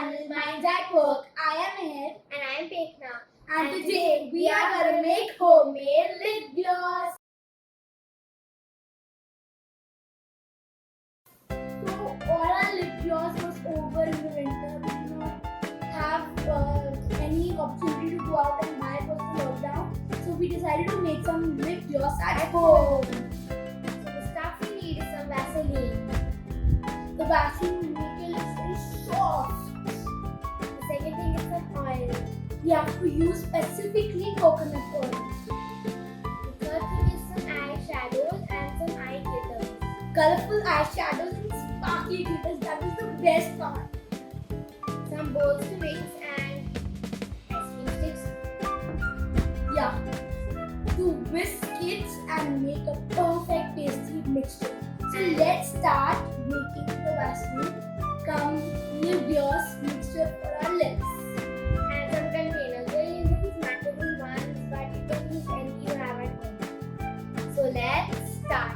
channel Minds at Work. I am Mehr And I am Pekhna. and today we are going to make homemade lip gloss. So all our lip gloss was over in the winter. We did not have any opportunity to go out and buy because of the lockdown. So we decided to make some lip gloss at home. So the stuff we need is some Vaseline. The Vaseline will make your lips very soft. The second thing is some oil. We have to use specifically coconut oil. The third thing is some eyeshadows and some eye glitters. Colorful eyeshadows and sparkly glitters, that is the best part. Some bowls to mix and ice cream sticks. Yeah. To whisk it and make a perfect tasty mixture. So let's start making the Vaseline cum lip gloss mixture for our lips. And some containers. We're using these matte ones, but you can use any you have at home. So let's start.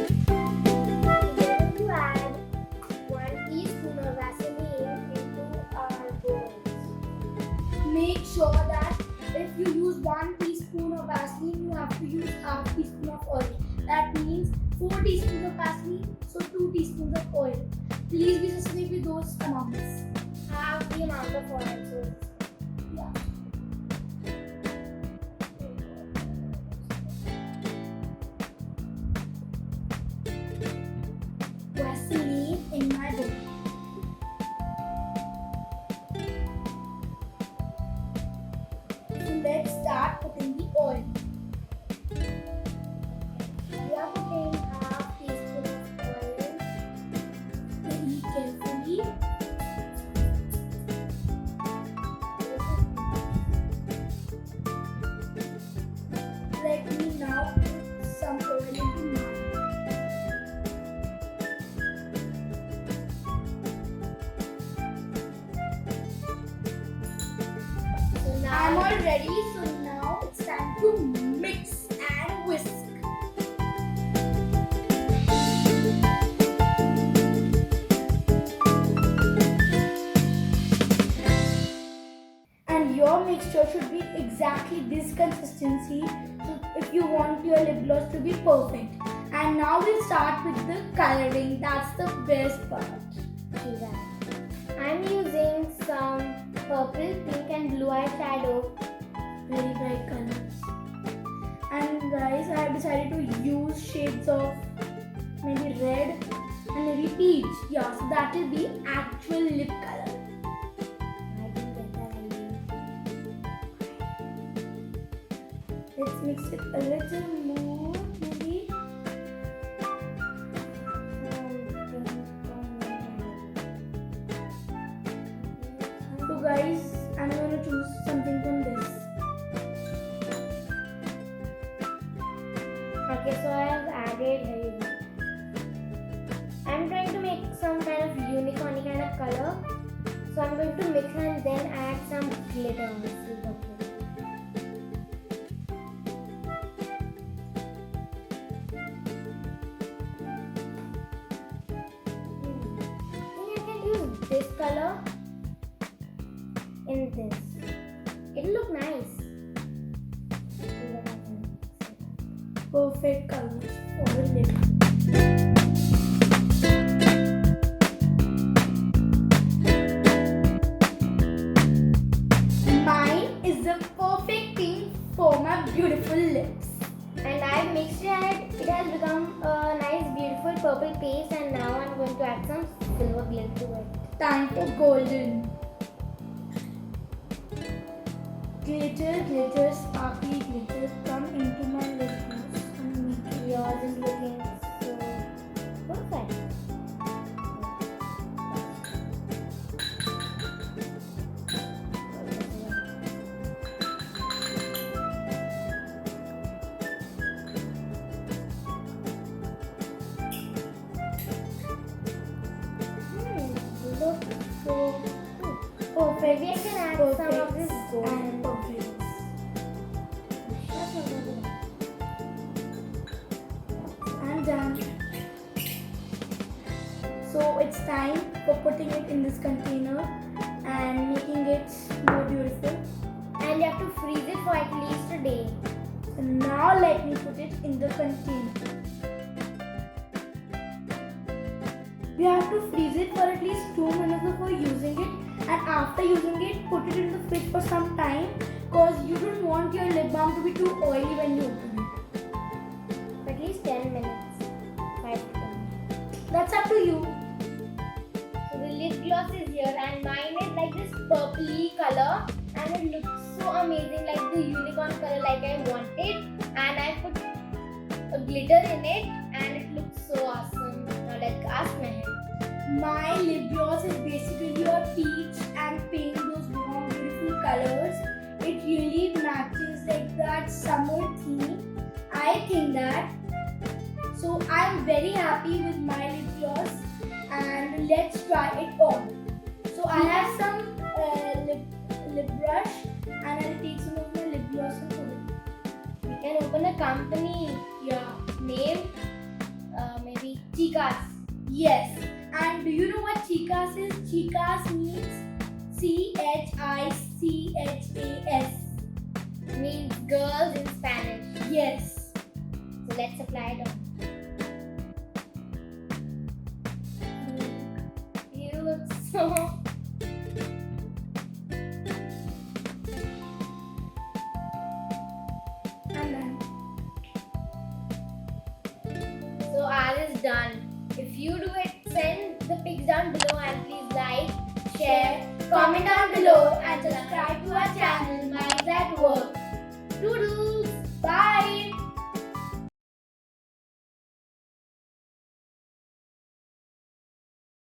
We're going to add 1 teaspoon of Vaseline into our bowls. Make sure that if you use 1 teaspoon of Vaseline, you have to use half teaspoon of oil. That means 4 teaspoons of Vaseline, so 2 teaspoons of oil. Please be specific with those amounts. Half the amount of oil. So Yeah. Vaseline in my bowl. So let's start putting the oil. we are putting half teaspoon of oil. Very carefully. Let me now put some oil into mine. So now I'm all ready, so now it's time to mix and whisk. And your mixture should be exactly this consistency, so if you want your lip gloss to be perfect. And now we'll start with the coloring. That's the best part. do that. I'm using some purple, pink and blue eyeshadow. Very bright colors. And guys, I have decided to use shades of maybe red and maybe peach. Yeah, so that will be actual lip color. I didn't get that idea. Let's mix it a little more, maybe. So guys, I'm going to choose something from this. Okay, so I have added here. I'm trying to make some kind of unicorn kind of color. So I'm going to mix and then add some glitter. Silver glitter. I think I can use this color in this. It'll look nice. Perfect colors for the lip. Mine is the perfect pink for my beautiful lips. And I've mixed it. It has become a nice, beautiful purple paste. And now I'm going to add some silver glitter to it. Time for golden. Glitter, glitter, sparkly glitters come into my lip gloss and make it Yours is looking so perfect. Look so good. perfect. Maybe I can add some of Perfect this gold. and perfect. That's not good. I'm done. time for putting it in this container and making it more beautiful. And you have to freeze it for at least a day. So now let me put it in the container. You have to freeze it for at least 2 minutes before using it, and after using it, put it in the fridge for some time because you don't want your lip balm to be too oily when you open it. At least 10 minutes. 5 to 10. That's up to you. So the lip gloss is here and mine is like this purpley color and it looks so amazing, like the unicorn color like I wanted, and I put a glitter in it and it looks so awesome. Now let's ask Mehr. My lip gloss is basically a peach and pink, those warm, beautiful colors. It really matches like that summer theme. I think that. So I'm very happy with my lip gloss and let's try it on. So I have some lip brush and I'll take some of my lip gloss and put it. We can open a company. Yeah. Name maybe Chicas. Yes. And do you know what chicas is? Chicas means CHICHAS. Means girls in Spanish. Yes. So let's apply it on. You look so. And then. So ours is done. If you do it, send the pics down below and please like, share, Comment down below and subscribe to our channel.